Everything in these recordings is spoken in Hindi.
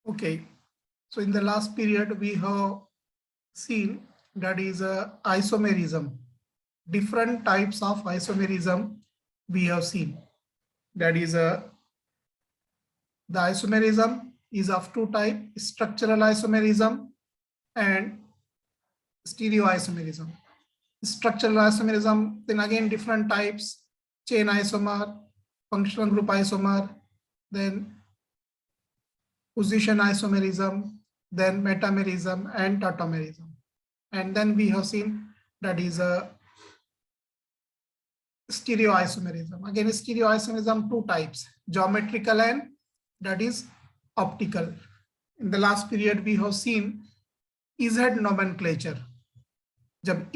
Okay, so in the last period we have seen that is isomerism. Different types of isomerism we have seen. That is the isomerism is of two types: structural isomerism and stereoisomerism. Structural isomerism, then again different types: chain isomer, functional group isomer, then position isomerism, then metamerism and tautomerism. And then we have seen that is a stereoisomerism. Again, stereoisomerism two types: geometrical and that is optical. In the last period we have seen EZ nomenclature. जब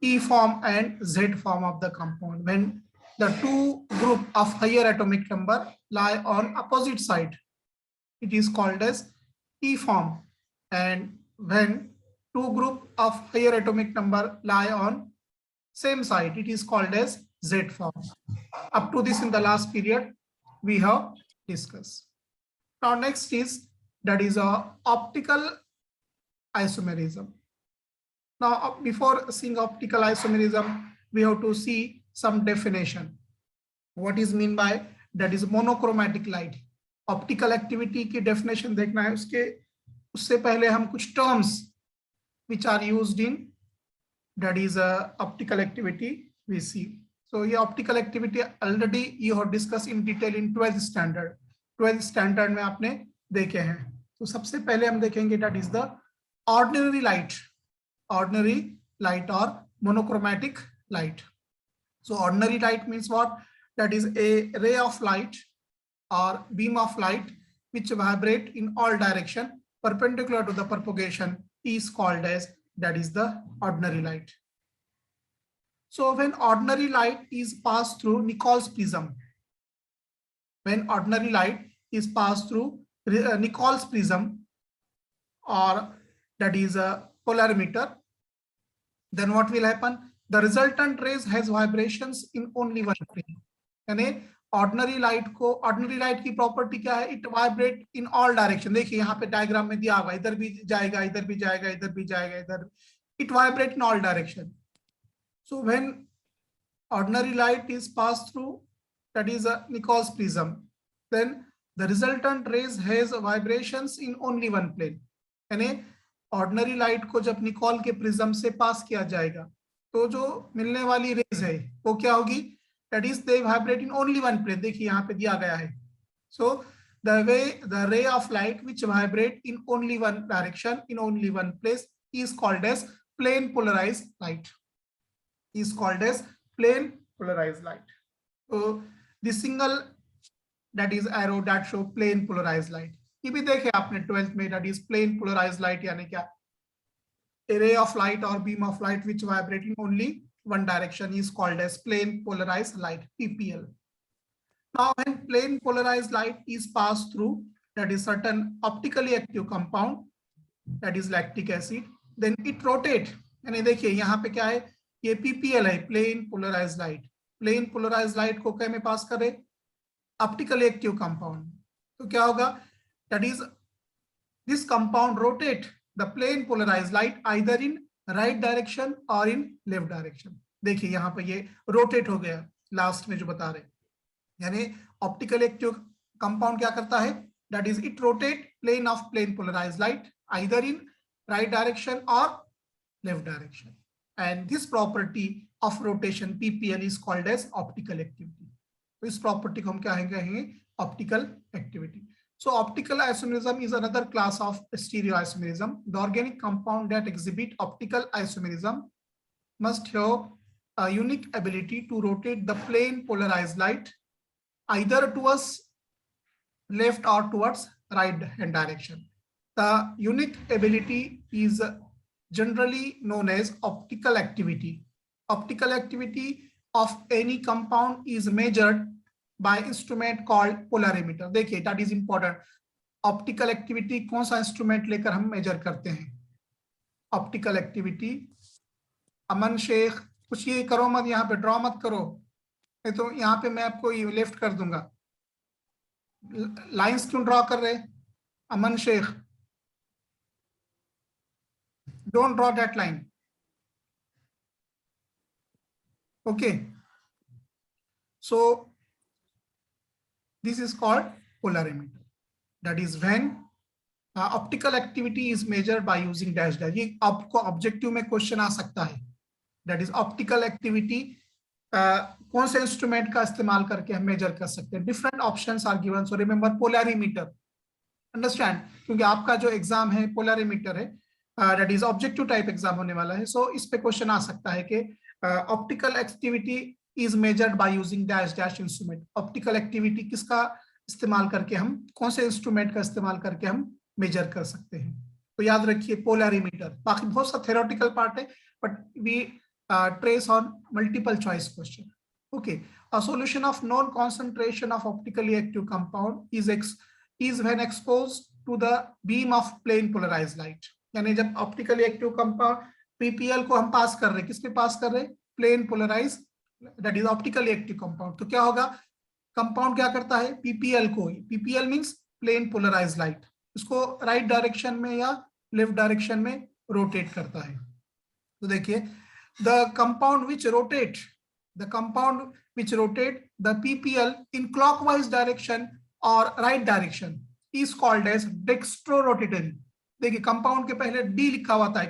E form and Z form of the compound, when the two group of higher atomic number lie on opposite side, it is called as E form, and when two group of higher atomic number lie on same side, it is called as Z form. Up to this in the last period we have discussed. Now next is that is a optical isomerism. Now before seeing optical isomerism, we have to see some definition. What is mean by that is monochromatic light. Optical activity की डेफिनेशन देखना है, उससे पहले हम कुछ terms which are used in that is optical activity we see. So ये optical activity already you have discuss in detail in 12th standard. 12th standard में आपने देखे हैं. तो सबसे पहले हम देखेंगे that is the ordinary light और monochromatic light. So ordinary light means what? That is a ray of light or beam of light which vibrate in all direction perpendicular to the propagation is called as that is the ordinary light. So when ordinary light is passed through Nichols prism, when ordinary light is passed through Nichols prism or that is a polarimeter, then what will happen? The resultant rays has vibrations in only one plane. यानी ऑर्डिनरी लाइट की प्रॉपर्टी क्या है? It vibrate in all direction. देखिए यहाँ पे डायग्राम में दिया हुआ, इधर भी जाएगा, इधर भी जाएगा, इधर भी जाएगा, इधर. It vibrate in all direction. So when ordinary light is pass through that is a Nichols prism, then the resultant rays has vibrations in only one plane. यानी ऑर्डिनरी लाइट को जब निकोल के प्रिज्म से पास किया जाएगा तो जो मिलने वाली रेज है वो क्या होगी? That is they vibrate in only one plane. देखिए यहाँ पे दिया गया है. So the ray of light which vibrate in only one direction in only one place is called as plane polarized light. Is called as plane polarized light. So the single that is arrow that show plane polarized light. ये भी देखे आपने 12th में. that is plane polarized light यानी क्या? A ray of light or beam of light which vibrate in only one direction is called as plane polarized light, PPL. Now when plane polarized light is passed through that is certain optically active compound that is lactic acid, then it rotate. यानी देखिए यहाँ पे क्या है? ये PPL है, plane polarized light. Plane polarized light को क्या में पास करे? Optically active compound. तो क्या होगा? That is this compound rotate the plane polarized light either in right direction और इन लेफ्ट डायरेक्शन. देखिए यहाँ पे ये रोटेट हो गया लास्ट में जो बता रहे. यानी ऑप्टिकल एक्टिव कंपाउंड क्या करता है? That is it rotate plane of plane polarised light either in right direction और left direction. And this property of rotation PPL is called as optical activity. तो इस प्रॉपर्टी को हम क्या कहेंगे? Optical activity. So optical isomerism is another class of stereoisomerism. The organic compound that exhibit optical isomerism must have a unique ability to rotate the plane polarized light either towards left or towards right hand direction. The unique ability is generally known as optical activity. Optical activity of any compound is measured by instrument called polarimeter. देखिए that is important. Optical activity कौन सा इंस्ट्रूमेंट लेकर हम मेजर करते हैं? Optical activity. अमन शेख कुछ ये करो मत, यहाँ पे ड्रॉ मत करो, नहीं तो यहाँ पे मैं आपको ये लेफ्ट कर दूंगा. लाइंस क्यों ड्रॉ कर रहे? Aman Sheikh, don't draw that line. Okay. So this is called polarimeter. That is when optical activity is measured by using dash dash. ये आपको ऑब्जेक्टिव में क्वेश्चन आ सकता है. दैट इज ऑप्टिकल एक्टिविटी कौन से इंस्ट्रूमेंट का इस्तेमाल करके हम मेजर कर सकते हैं. Different options are given. So remember polarimeter. Understand, क्योंकि आपका जो एग्जाम है पोलैरिमीटर है, that is objective type exam होने वाला है. सो इस पे क्वेश्चन आ सकता है कि optical activity is measured by using dash dash instrument. Optical activity किसका इस्तेमाल करके हम, कौन से इंस्ट्रूमेंट का इस्तेमाल करके हम मेजर कर सकते हैं. तो याद रखिए पोलैरिमीटर. बाकी बहुत सा थ्योरेटिकल पार्ट है, but we stress on multiple choice question. Okay. A solution of non concentration of optically active compound is when exposed to the beam of plane polarized light. यानी जब ऑप्टिकली एक्टिव कंपाउंड पीपीएल को हम पास कर रहे हैं, किस पे पास कर रहे हैं, plane polarise, that is optically active compound. तो क्या होगा, कंपाउंड क्या करता है, पीपीएल को, PPL means plane polarise light, इसको राइट डायरेक्शन में या लेफ्ट डायरेक्शन में रोटेट करता है. तो देखिए, the compound which rotate the PPL in clockwise direction और right direction is called as dextrorotatory. देखिए कंपाउंड के पहले डी लिखा हुआ था,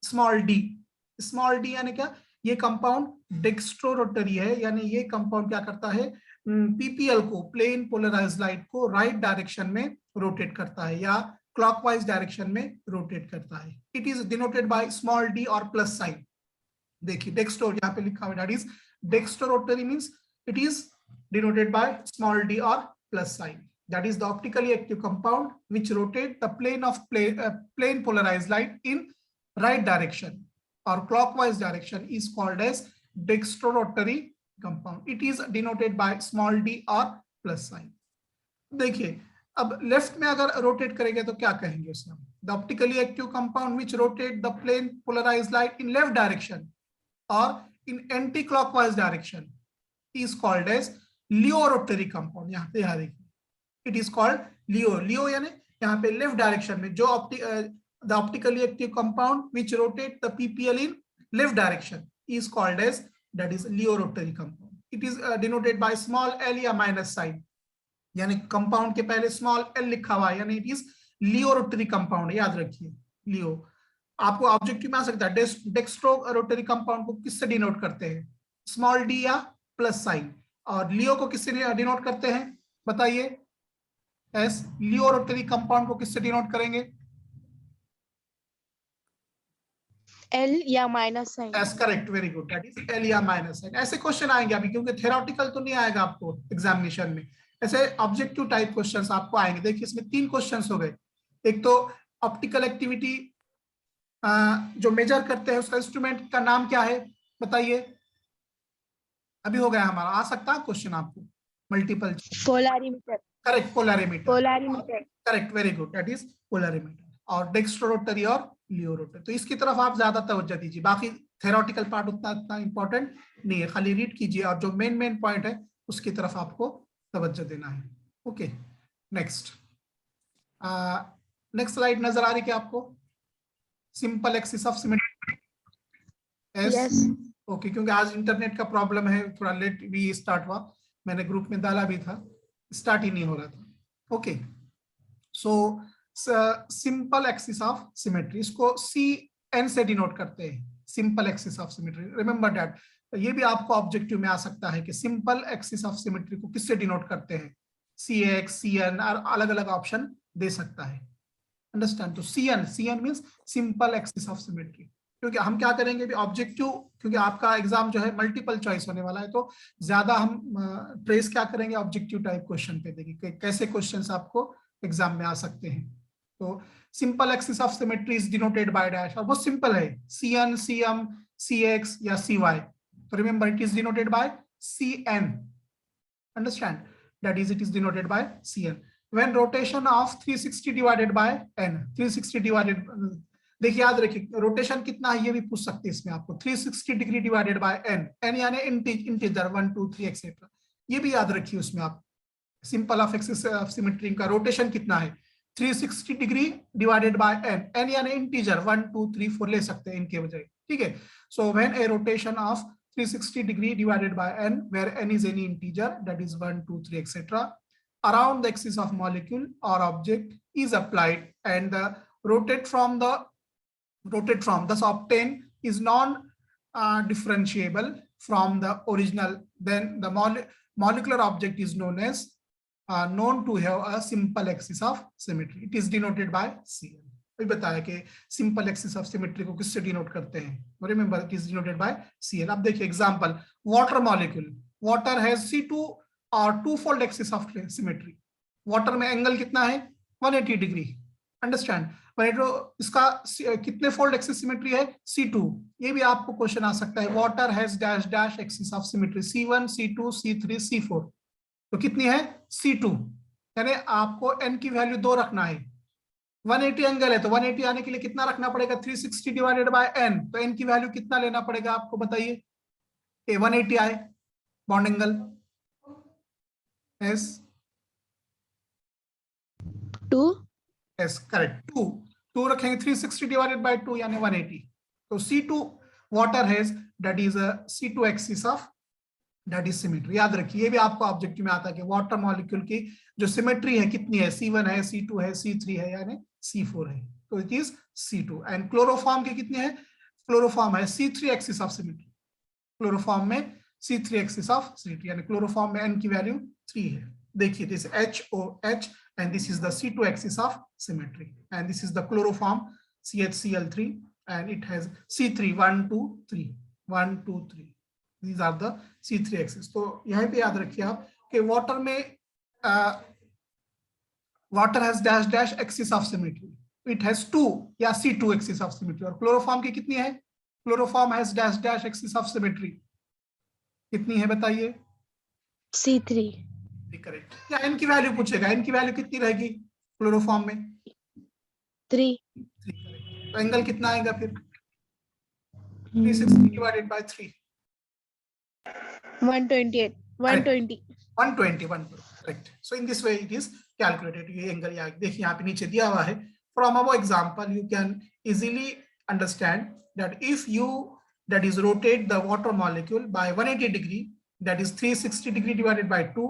स्मॉल डी यानी क्या, ये कंपाउंड डेक्स्ट्रोरोटरी है, यानी ये कंपाउंड क्या करता है, पीपीएल को, प्लेन पोलराइज्ड लाइट को राइट डायरेक्शन में रोटेट करता है या क्लॉकवाइज डायरेक्शन में रोटेट करता है. It is denoted by small d और प्लस साइन. देखिए डेक्स्ट्रो यहाँ पे लिखा हुआ, that is dextrorotatory means it is denoted by small d और plus sign. That is the optically active compound which rotate the plane of plane polarized light in right direction or clockwise direction is called as dextrorotary compound. It is denoted by small d or plus sign. देखिए अब लेफ्ट में अगर रोटेट करेंगे तो क्या कहेंगे उसमें, the optically active compound which rotate the plane polarised light in left direction और in anti clockwise direction is called as laevorotatory compound. यहाँ पे यहाँ देखिए, इट इज कॉल्ड लियो यानी यहाँ पे लेफ्ट डायरेक्शन में जो the optically active compound which rotate the PPL in left direction is called as, that is laevorotatory compound. It is denoted by small L या माइनस साइन, यानी कंपाउंड के पहले स्मॉल एल लिखा हुआ है, यानी इट इज लियोरोटरी कंपाउंड. याद रखिए लियो. आपको ऑब्जेक्टिव में आ सकता है, डेक्स्ट्रोरोटरी कंपाउंड को किससे डिनोट करते हैं, स्मॉल डी या प्लस साइन, और लियो को किससे डिनोट करते हैं बताइए, एस. लियोरोटरी कंपाउंड को किससे डिनोट करेंगे, एल या minus sign. S. Correct, very good, that is L या माइनस साइन. ऐसे क्वेश्चन आएंगे अभी, क्योंकि थ्योरेटिकल तो नहीं आएगा आपको एग्जामिनेशन में, ऐसे ऑब्जेक्टिव टाइप क्वेश्चंस आपको आएंगे. देखिए इसमें 3 क्वेश्चंस हो गए. एक तो ऑप्टिकल एक्टिविटी जो मेजर करते हैं उसका इंस्ट्रूमेंट का नाम क्या है बताइए, अभी हो गया हमारा. आ सकता है क्वेश्चन आपको multiple. Polarimeter. Correct, polarimeter. Correct, very good, that is polarimeter. और डेक्स्ट्रोरोटरी और लियोरोटरी, तो इसकी तरफ आप ज्यादा तवज्जो दीजिए. बाकी थ्योरेटिकल पार्ट उतना इंपॉर्टेंट नहीं है, खाली रीड कीजिए और जो मेन पॉइंट है उसकी तरफ आपको तवज्जो देना है. ओके, नेक्स्ट स्लाइड नजर आ रही क्या आपको, simple axis of symmetry. Yes. Okay, क्योंकि आज इंटरनेट का प्रॉब्लम है, थोड़ा लेट भी स्टार्ट हुआ, मैंने ग्रुप में डाला भी था, स्टार्ट ही नहीं हो रहा था. Okay, so simple axis of symmetry, इसको सी एन से डिनोट करते हैं, simple axis of symmetry. Remember that. ये भी आपको ऑब्जेक्टिव में आ सकता है कि सिंपल एक्सिस ऑफ सिमेट्री को किससे डिनोट करते हैं, सी एक्स, सी एन, और अलग अलग ऑप्शन दे सकता है. अंडरस्टैंड. तो C N means simple axis of symmetry. क्योंकि हम क्या करेंगे भी ऑब्जेक्टिव, क्योंकि आपका एग्जाम जो है मल्टीपल चॉइस होने वाला है, तो ज्यादा हम ट्रेस क्या करेंगे ऑब्जेक्टिव टाइप क्वेश्चन पे, देखिए कैसे क्वेश्चंस आपको एग्जाम में आ सकते हैं. तो simple axis of symmetry is denoted by dash, और बहुत सिंपल है, C N, C M, C X या सी वाई. तो remember it is denoted by C N. Understand, that is it is denoted by C N. When rotation of 360 divided by N, 360 divided, देखिए याद रखिए रोटेशन कितना है ये भी पूछ सकते हैं इसमें आपको, 360 degree divided by N, N यानी इंटीजर 1 2 3 एक्सेट्रा, ये भी याद रखिए उसमें आप. Simple of axis of symmetry का रोटेशन कितना है, 360 degree divided by n, n यानी इंटीजर 1 2 3 4 ले सकते हैं इनके बजाय, ठीक है। So when A rotation of 360 degree divided by n, where n is any integer, that is 1 2 3 etc., around the axis of molecule or object is applied, and the rotate from thus obtain is non differentiable from the original, then the molecular object is known to have a simple axis of symmetry. It is denoted by Cl. अभी बताया कि सिंपल एक्सिस ऑफ सिमेट्री को किससे डिनोट करते हैं, remember it is denoted by Cl. अब देखिए example, water molecule, water has C2 और two fold axis of symmetry. Water में एंगल कितना है 180 डिग्री, अंडरस्टैंड. इसका कितने फोल्ड एक्सिस सिमेट्री है C2. ये भी आपको क्वेश्चन आ सकता है, water has dash dash axis of symmetry C1 C2 C3 C4, तो कितनी है C2, यानी आपको n की वैल्यू 2 रखना है. 180 एंगल है तो 180 आने के लिए कितना रखना पड़ेगा 360 डिवाइडेड बाय n, तो n की वैल्यू कितना लेना पड़ेगा आपको बताइए. 180 आए bond angle S 2. S correct, 2 रखेंगे 360 डिवाइडेड बाय 2 यानी 180. तो C2 water has that is a C2 axis of that is symmetry. याद रखिए ये भी आपको ऑब्जेक्टिव में आता है कि वाटर मॉलिक्यूल की जो सिमेट्री है कितनी है, C1 है C2 है C3 है यानी C4 है, तो it is C2. And chloroform की कितनी है, क्लोरोफॉर्म है C3 axis of symmetry, chloroform में C3 एक्सिस ऑफ सिमेट्री, यानी क्लोरोफॉर्म में n की वैल्यू 3 है. देखिए this HOH and this is the C2 axis of symmetry, and this is the chloroform CHCl3, and it has C3 1 2 3 1 2 3. These are the C3 axis. तो यहाँ पे याद रखिए आप कि वाटर में water has dash dash axis of symmetry, it has 2 या C2 एक्सिस ऑफ सिमेट्री. और क्लोरोफॉर्म की कितनी है, chloroform has dash dash axis of symmetry, कितनी है बताइए C3. करेक्ट. या n की वैल्यू पूछेगा, n की वैल्यू कितनी रहेगी क्लोरोफॉर्म में 3. तो एंगल कितना आएगा फिर 360 divided bye 3 128 120 correct. So in this way it is calculated. ये एंगल देखिए यहाँ पे नीचे दिया हुआ है. From our example you can easily understand that if you that is rotate the water molecule by 180 degree, that is 360 degree divided by 2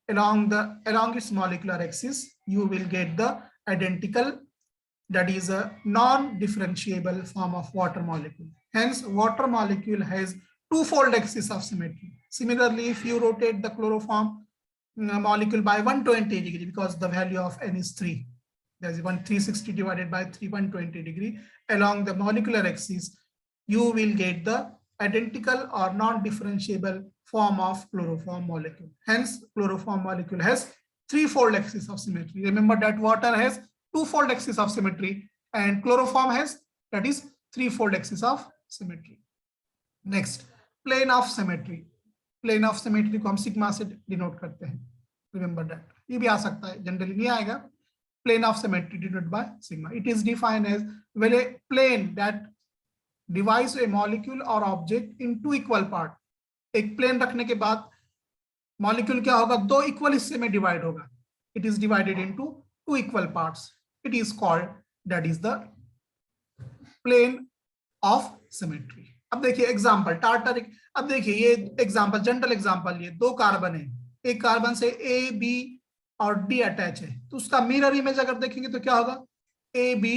along its molecular axis, you will get the identical, that is a non-differentiable form of water molecule. Hence water molecule has two-fold axis of symmetry. Similarly, if you rotate the chloroform molecule by 120 degree, because the value of n is 3, there is 360 divided by 3 120 degree along the molecular axis, you will get the identical or non-differentiable form of chloroform molecule. Hence chloroform molecule has three-fold axis of symmetry. Remember that water has two-fold axis of symmetry and chloroform has, that is, three-fold axis of symmetry. Next, plane of symmetry. Plane of symmetry को हम सिग्मा से डिनोट करते हैं. Remember that. ये भी आ सकता है, जनरली नहीं आएगा. Plane of symmetry denoted by sigma. It is defined as when a plane that divides a molecule or object in two equal part. एक प्लेन रखने के बाद मॉलिक्यूल क्या होगा, दो इक्वल हिस्से में डिवाइड होगा. It is divided into two equal parts. It is called, that is the plane of symmetry. अब देखिए एग्जांपल टार्टरिक. अब देखिए ये एग्जांपल जनरल एग्जांपल, ये दो कार्बन है, एक कार्बन से A B और D अटैच है, तो उसका मिरर इमेज अगर देखेंगे तो क्या होगा A B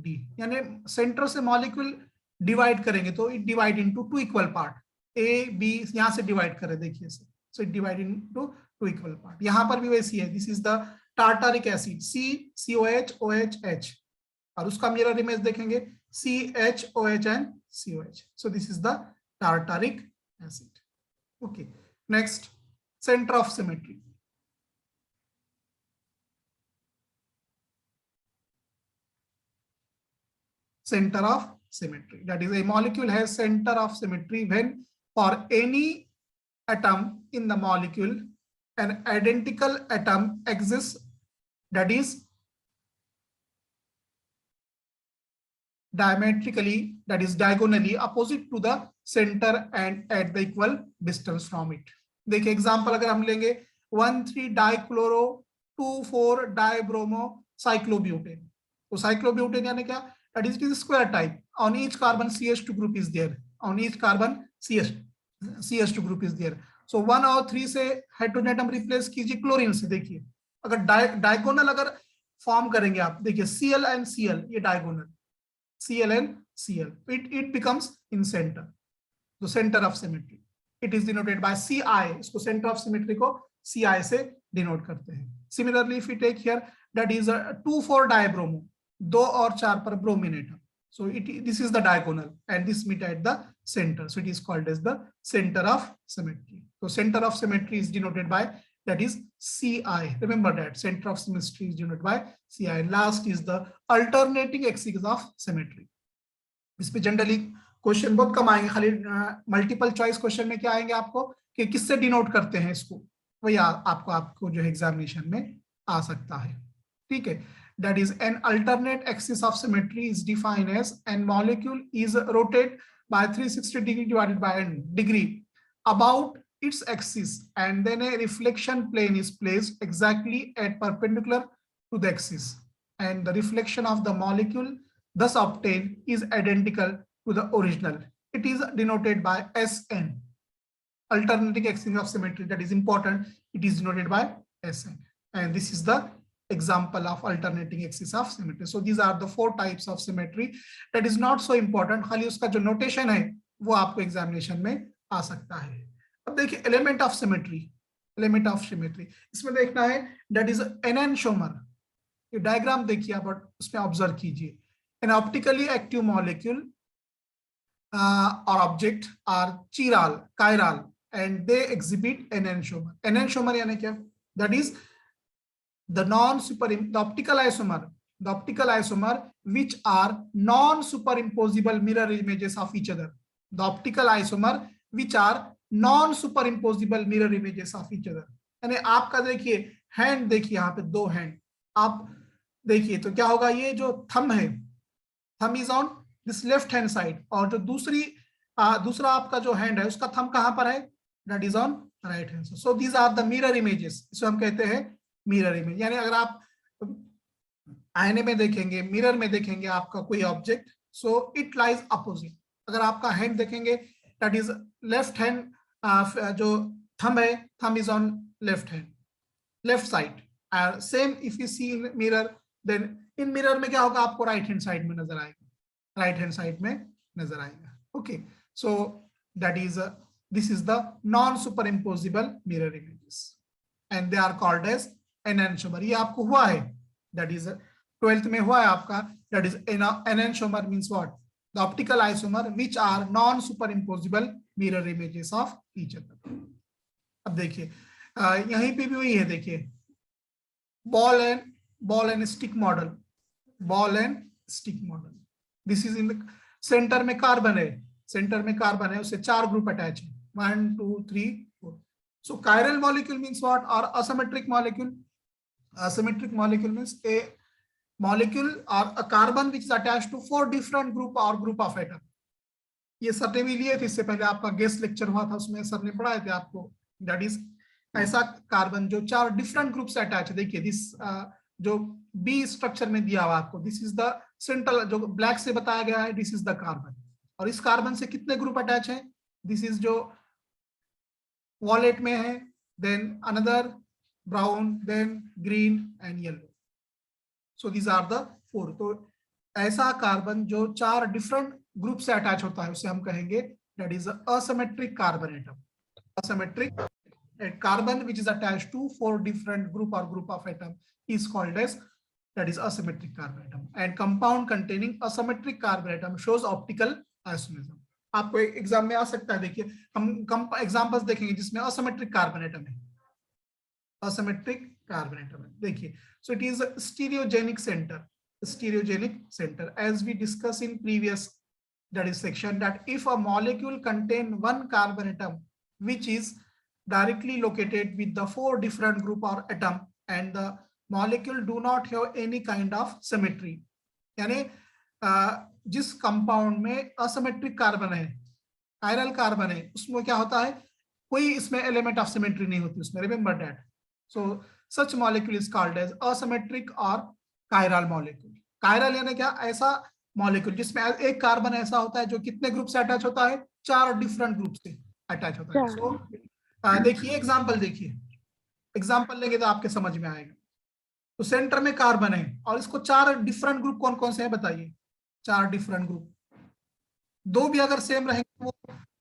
D, यानी सेंटर से मॉलिक्यूल डिवाइड करेंगे तो it divide into two equal part. A B यहां से डिवाइड करें देखिए, so it divide into two equal part. यहां पर भी वैसी है. This is the tartaric acid CCOH OH H, और उसका मिरर इमेज देखेंगे CHOH and COH. So this is the tartaric acid. Okay, next, centre of symmetry. Center of symmetry, that is a molecule has center of symmetry when for any atom in the molecule an identical atom exists, that is diametrically, that is diagonally opposite to the center and at the equal distance from it. देखिए एग्जांपल अगर हम लेंगे 1,3 डाइक्लोरो 2,4 डाइब्रोमो cyclobutane. तो cyclobutane यानी क्या? That is, it is square type. On each carbon CH2 group is there. On each carbon CH2 group is there. So 1 और 3 से हाइड्रोजन एटम रिप्लेस कीजिए क्लोरीन से. देखिए अगर डायगोनल अगर फॉर्म करेंगे आप, देखिए Cl and Cl, ये diagonal Cl and Cl, it becomes in center. तो centre of symmetry, it is denoted by Ci. इसको सेंटर ऑफ सिमेट्री को Ci से डिनोट करते हैं. Similarly if you take here, that is 2,4 dibromo, 2 और 4 पर bromine atom. So this is the diagonal and this meet at the center. So it is called as the center of symmetry. So center of symmetry is denoted by, that is Ci. Remember that center of symmetry is denoted by Ci. And last is the alternating axis of symmetry. इस पे जनरली क्वेश्चन बहुत कम आएंगे, खाली मल्टीपल चॉइस क्वेश्चन में क्या आएंगे आपको कि किससे डिनोट करते हैं इसको, वही आपको जो एग्जामिनेशन में आ सकता है. ठीक है. That is, an alternate axis of symmetry is defined as an molecule is rotated by 360 degree divided by n degree about its axis, and then a reflection plane is placed exactly at perpendicular to the axis, and the reflection of the molecule thus obtained is identical to the original. It is denoted by Sn. Alternating axis of symmetry, that is important, it is denoted by Sn, and this is the example of alternating axis of symmetry. So these are the 4 types of symmetry. That is not so important, खाली उसका जो notation है वो आपको examination में आ सकता है. अब देखिए element of symmetry, इसमें देखना है that is enantiomer. ये डायग्राम देखिए आप और उसमें ऑब्जर्व कीजिए. An optically active molecule or object are chiral, and they exhibit enantiomer. Enantiomer यानी क्या? That is the optical isomer which are non-superimposable mirror images of each other. The optical isomer which are non-superimposable mirror images of each other. यानी आपका देखिए हैंड, देखिए यहाँ पे 2 हैंड आप देखिए तो क्या होगा, ये जो थंब है, thumb is on this left hand side, और जो दूसरा आपका जो हैंड है उसका थंब कहाँ पर है, that is on right hand. So these are the mirror images, इसको हम कहते हैं मिरर इमेज. यानी अगर आप आईने में देखेंगे, मिरर में देखेंगे आपका कोई object, so it lies opposite. अगर आपका हैंड देखेंगे, दैट इज लेफ्ट हैंड, जो थंब है, thumb is on left hand, left side. Same if you see in mirror, then in mirror में क्या होगा, आपको राइट हैंड साइड में नजर आएगा, राइट हैंड साइड में नजर आएगा. Okay, so that is this is the non superimposable mirror images and they are called as enantiomer. ये आपको हुआ है, that is 12th में हुआ है आपका, that is enantiomer means what? The optical isomer which are non-superimposable mirror images of each other. अब देखिए यहीं पे भी वही है, देखिए ball and stick model. This is in the center में कार्बन है, उससे 4 ग्रुप अटैच है, 1 2 3 4. So chiral molecule means what? Or asymmetric molecule? Asymmetric molecule means a molecule or a carbon which is attached to 4 different group of atom. ये सर ने भी लिए थे, इससे पहले आपका गेस्ट लेक्चर हुआ था, उसमें सर ने पढ़ाए थे आपको. दैट इज ऐसा कार्बन जो 4 डिफरेंट ग्रुप से अटैच है. देखिए दिस जो बी स्ट्रक्चर में दिया हुआ आपको, दिस इज द सेंट्रल, जो ब्लैक से बताया गया है, दिस इज द कार्बन. और इस कार्बन से कितने ग्रुप अटैच है, दिस इज जो वॉलेट में है, then another brown, then green and yellow. So these are the 4. तो ऐसा कार्बन जो 4 डिफरेंट ग्रुप से अटैच होता है उसे हम कहेंगे that is asymmetric carbon atom. Asymmetric carbon which is attached to 4 different group of atom is called as, that is asymmetric carbon atom. And compound containing asymmetric carbon atom shows optical isomerism. आपको एग्जाम में आ सकता है. देखिए हम एग्जांपल्स देखेंगे जिसमें असमेट्रिक कार्बन एटम है, asymmetric carbon atom. देखिए, so it is a stereogenic center, as we discussed in previous, that is section, that if a molecule contain 1 carbon atom which is directly located with the 4 different group or atom, and the molecule do not have any kind of symmetry, यानी जिस कंपाउंड में asymmetric कार्बन है, chiral कार्बन है, उसमें क्या होता है, कोई इसमें एलिमेंट ऑफ सिमेट्री नहीं होती उसमें. Remember that. So such molecule is called as asymmetric or chiral molecule. Chiral यानी क्या? ऐसा मॉलिक्यूल जिसमें एक कार्बन ऐसा होता है जो कितने ग्रुप से अटैच होता है? 4 डिफरेंट ग्रुप से अटैच होता है। सो देखिए एग्जांपल, देखिए एग्जांपल लेंगे तो आपके समझ में आएगा। तो सेंटर में कार्बन है और इसको 4 डिफरेंट ग्रुप कौन कौन से हैं बताइए? 4 डिफरेंट ग्रुप। 2 भी अगर सेम रहेंगे वो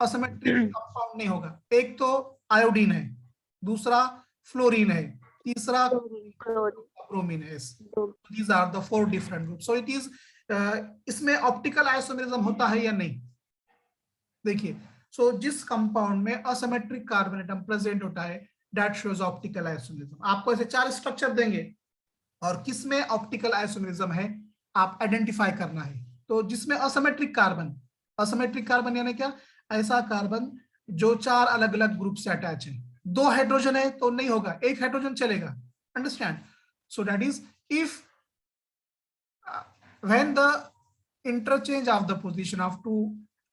असिमेट्रिक कंपाउंड नहीं होगा। एक तो आयोडीन है, दूसरा फ्लोरीन है, तीसरा ब्रोमीन है। These are the 4 different groups. So it is इसमें ऑप्टिकल आइसोमेरिज्म होता है या नहीं? देखिए, सो जिस कंपाउंड में असिमेट्रिक कार्बन एटम प्रेजेंट होता है दैट शोज ऑप्टिकल आइसोमेरिज्म। आपको ऐसे 4 स्ट्रक्चर देंगे और किसमें ऑप्टिकल आइसोमेरिज्म है आप आइडेंटिफाई करना है। तो जिसमें असिमेट्रिक कार्बन यानी क्या? ऐसा कार्बन जो 4 अलग अलग ग्रुप से अटैच है। 2 हाइड्रोजन है तो नहीं होगा, 1 हाइड्रोजन चलेगा। Understand? So that is if when the interchange of the position of 2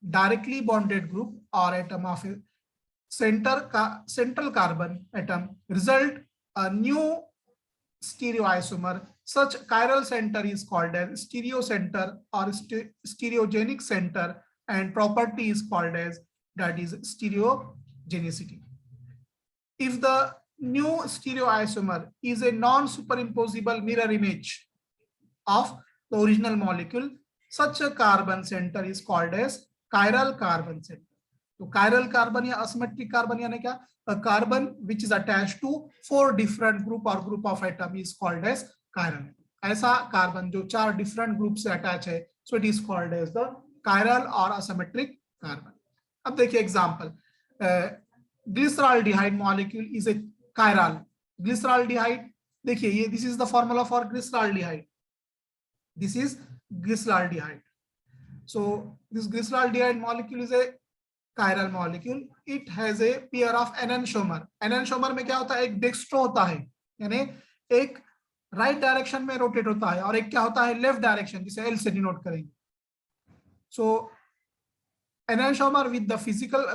directly bonded group or atom of a central carbon atom result a new stereoisomer, such chiral center is called as stereocenter or stereogenic center, and property is called as that is stereogenicity. If the new stereoisomer is a non-superimposable mirror image of the original molecule, such a carbon center is called as chiral carbon center. तो chiral carbon या asymmetric carbon यानी क्या? A carbon which is attached to 4 different group or group of atom is called as chiral. ऐसा कार्बन जो 4 different group से अटैच है, so it is called as the chiral or asymmetric carbon. अब देखिए example, glyceraldehyde molecule is a chiral. Glyceraldehyde, देखिए ये this is the formula for glyceraldehyde. This is glyceraldehyde. So this glyceraldehyde molecule is a chiral molecule. It has a pair of enantiomer. Enantiomer में क्या होता है? एक डेक्स्ट्रो होता है, यानी एक राइट डायरेक्शन में रोटेट होता है, और एक क्या होता है? लेफ्ट डायरेक्शन, जिसे L से डिनोट करेंगे. So enantiomer with the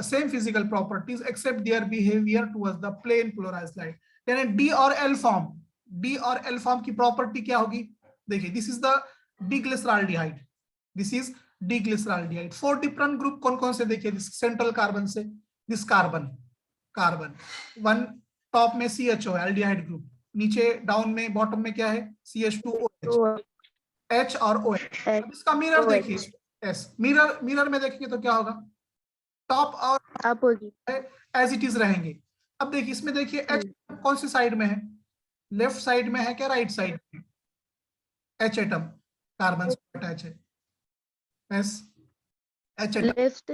same physical properties except their behavior towards the plane polarized light. यानी D और L फॉर्म की प्रॉपर्टी क्या होगी? देखिए, this is the diglyceraldehyde. This is diglyceraldehyde. 4 different group कौन कौन से? देखिए, सेंट्रल कार्बन से दिस कार्बन 1 टॉप में CHO है, एल्डिहाइड ग्रुप. नीचे डाउन में बॉटम में क्या है? CH2OH, H और OH. इसका मिरर देखिए, S. मिरर में देखेंगे तो क्या होगा? टॉप और अपोजिट एज इट इज रहेंगे. अब देखिए इसमें देखिए H कौन सी साइड में है? लेफ्ट साइड में है क्या राइट साइड में? H एटम कार्बन से अटैच है. S H atom left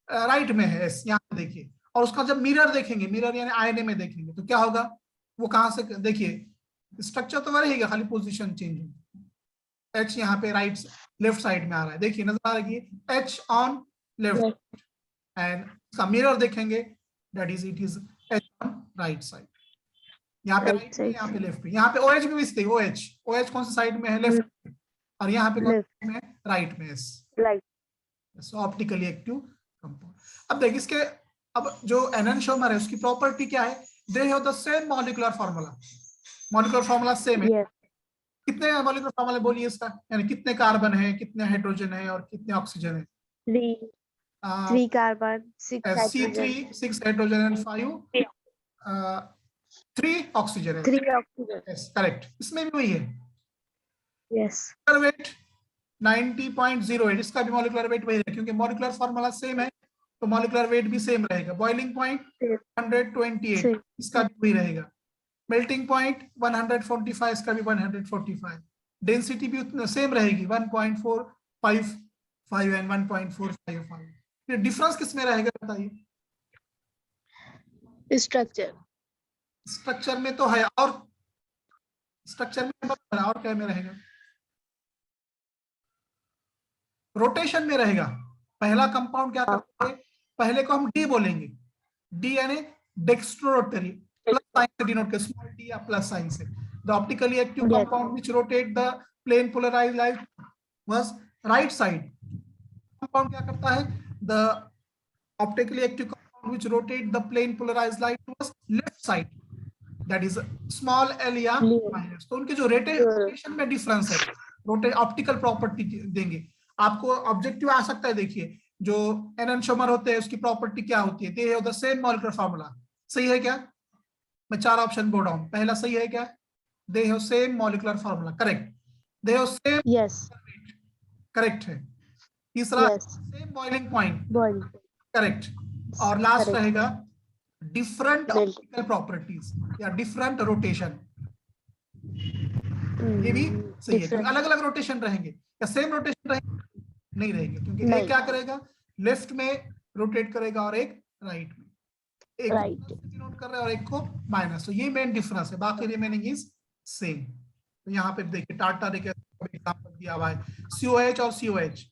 right में है. S यहाँ देखिए. और उसका जब मिरर देखेंगे, मिरर यानी आईने में देखेंगे तो क्या होगा? वो कहां से? देखिए स्ट्रक्चर तो रहेगा, खाली पोजीशन चेंज होगी. H यहाँ पे लेफ्ट साइड में आ रहा है. देखिए नजर आ रही है H ऑन लेफ्ट, एंड इसका मिरर देखेंगे that is it is H on right side. यहाँ पे राइट में, यहाँ पे लेफ्ट में. यहाँ पे OH भी मिलते हैं. OH कौन सी साइड में है? लेफ्ट. और यहाँ पे कौन सी में? राइट में. सो ऑप्टिकली एक्टिव कंपाउंड. अब देखिए इसके, अब जो एनंशियोमर है उसकी प्रॉपर्टी क्या है? They have the same molecular formula same है. कितने मॉलिक्यूलर फार्मूला बोलिए इसका? यानी कितने कार्बन है, कितने हाइड्रोजन है और कितने ऑक्सीजन है? 3 carbon, 6 C3 6 hydrogen and 5 3 oxygen है. 3 ऑक्सीजन. Yes correct. इसमें भी वही है. यस. वेट 90.08. इसका भी मॉलिक्यूलर वेट वही है क्योंकि मॉलिक्यूलर फार्मूला सेम है तो मॉलिक्यूलर वेट भी सेम रहेगा. बॉइलिंग पॉइंट 128, इसका भी वही रहेगा. मेल्टिंग पॉइंट 145, इसका भी 145. डेंसिटी भी उतना सेम रहेगी 1.455 एंड 1.455. फिर डिफरेंस किसमें रहेगा बताइए? स्ट्रक्चर में तो है, और स्ट्रक्चर में और क्या में रहेगा? रोटेशन में रहेगा. पहला कंपाउंड क्या करता है? पहले को हम डी बोलेंगे. डी यानी डेक्स्ट्रोरोटरी, प्लस साइन से डिनोट कर, स्मॉल डी या प्लस साइन से. The optically active compound which rotate the plane polarised light was right side. Compound क्या करता है? The optically active compound which rotate the plane polarised light was left side. That is small L या माइनस। तो उनके जो रोटेशन में डिफरेंस है, ऑप्टिकल प्रॉपर्टी देंगे आपको। ऑब्जेक्टिव आ सकता है, देखिए जो एननशोमर होते हैं उसकी प्रॉपर्टी क्या होती है, they have the same molecular formula. सही है क्या? मैं 4 ऑप्शन बोल रहा हूं, पहला सही है क्या? They have same molecular formula, correct. They have same, yes correct है। तीसरा yes same boiling point, body correct. और लास्ट करेक्ट रहेगा डिफरेंट Melt. ऑप्टिकल प्रॉपर्टीज या डिफरेंट रोटेशन, ये भी सही है। क्योंकि अलग अलग रोटेशन रहेंगे या सेम रोटेशन रहेंगे, नहीं रहेंगे, क्योंकि एक नहीं। क्या करेगा, लेफ्ट में रोटेट करेगा और एक राइट में, एक Right. नोट कर रहा है और एक को माइनस। तो ये मेन डिफरेंस है, बाकी रिमेनिंग इज सेम। तो यहाँ पे देखिए टार्टारिक एग्जांपल दिया हुआ है, COH और COH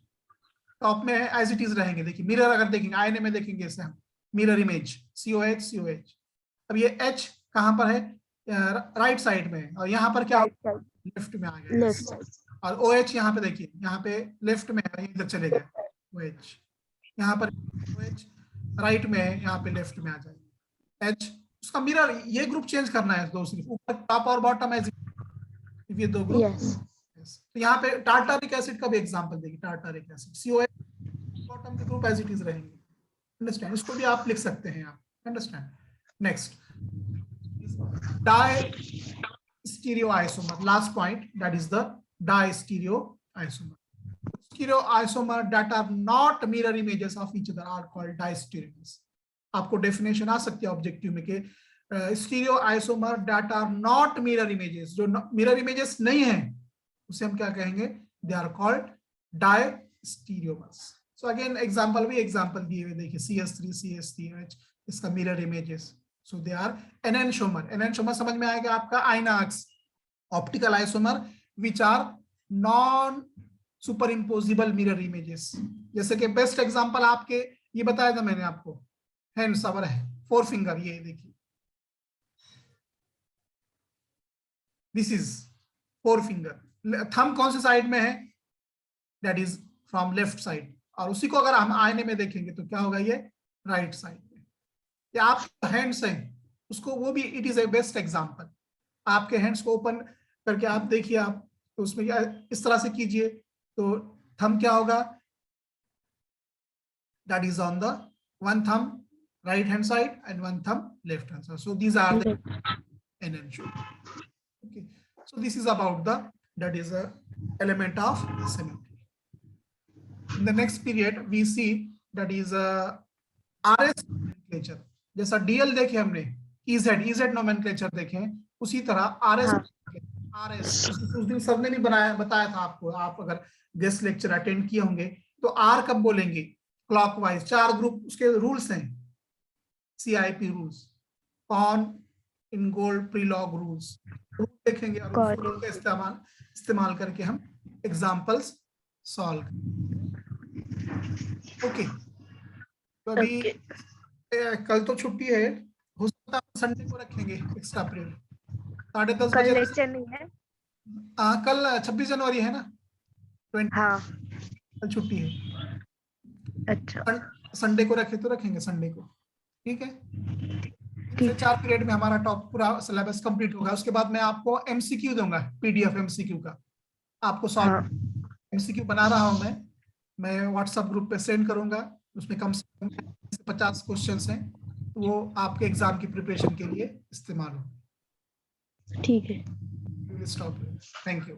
टॉप में है, एज इट इज रहेंगे। देखिए मिरर अगर देखेंगे, आईने में देखेंगे इसे हम, मिरर इमेज COH COH। अब ये H कहाँ पर है, राइट साइड में, और यहाँ पर क्या लेफ्ट में आ गया, लेफ्ट साइड और OH यहाँ पे देखिए, यहाँ पे लेफ्ट में है, इधर चले गए OH, यहाँ पर OH राइट में है, यहाँ पे लेफ्ट में आ जाए H। उसका मिरर, ये ग्रुप चेंज करना है, दो सिर्फ ऊपर टॉप और बॉटम है, ये दो ग्रुप। यस तो यहाँ पे टार्टारिक एसिड का भी एग्जांपल देखिए, टार्टारिक एसिड COH बॉटम के ग्रुप एज इट इज रहेंगे, अंडरस्टैंड? इसको भी आप लिख सकते हैं आप, understand? Next, di stereoisomer, last point, that is the distereoisomer. Stereoisomer that are not mirror images of each other are called distereomers. आपको डेफिनेशन आ सकती है ऑब्जेक्टिव में कि stereoisomer that are not mirror images, जो मिरर इमेजेस नहीं है उसे हम क्या कहेंगे, they are called diastereomers. So again example भी एग्जांपल दिए हुए देखिए, CH3 CH3H, इसका mirror images, so they are enantiomer। enantiomer समझ में आएगा आपका, आइनॉक्स optical isomer which are non superimposable mirror images। जैसे कि बेस्ट एग्जांपल आपके ये बताया था मैंने आपको, हैंड्स अवर है, 4 फिंगर, ये देखिए दिस इज 4 फिंगर। थंब कौन से साइड में है, that is from left side, और उसी को अगर हम आईने में देखेंगे तो क्या होगा, ये राइट साइड में। या आप हैंड्स हैं उसको, वो भी it is a best example. आपके हैंड्स को ओपन करके आप देखिए, आप तो उसमें इस तरह से कीजिए तो थंब क्या होगा, that is on the one thumb right hand side and one thumb left hand side, so these are the enantiomer। Okay, so this is about the, that is a element of symmetry। in the next period we see that is a RS nomenclature। जैसा DL देखे हमने, EZ nomenclature देखे, उसी तरह RS उस दिन सर ने भी बताया था आपको, आप अगर गेस्ट लेक्चर अटेंड किए होंगे तो R कब बोलेंगे, क्लॉकवाइज। 4 ग्रुप उसके रूल्स हैं, CIP rules, Cahn Ingold Prelog rules देखेंगे, और रूल का इस्तेमाल करके हम एग्जांपल्स सॉल्व। ओके, तो अभी कल तो छुट्टी है, हो सकता है संडे को रखेंगे एक्स्ट्रा पीरियड, 10:30 कल बजे। लेक्चर नहीं है? कल 26 जनवरी है ना, 20, हाँ कल छुट्टी है। अच्छा संडे को रखे तो रखेंगे संडे को, ठीक है? 4 पीरियड में हमारा टॉप पूरा सिलेबस कंप्लीट होगा। उसके बाद मैं आपको MCQ दूंगा, PDF MCQ का आपको सॉल्व। MCQ बना रहा हूं मैं व्हाट्सएप ग्रुप पे सेंड करूंगा, उसमें कम से कम 50 क्वेश्चंस हैं, वो आपके एग्जाम की प्रिपरेशन के लिए इस्तेमाल हो। ठीक है, थैंक यू।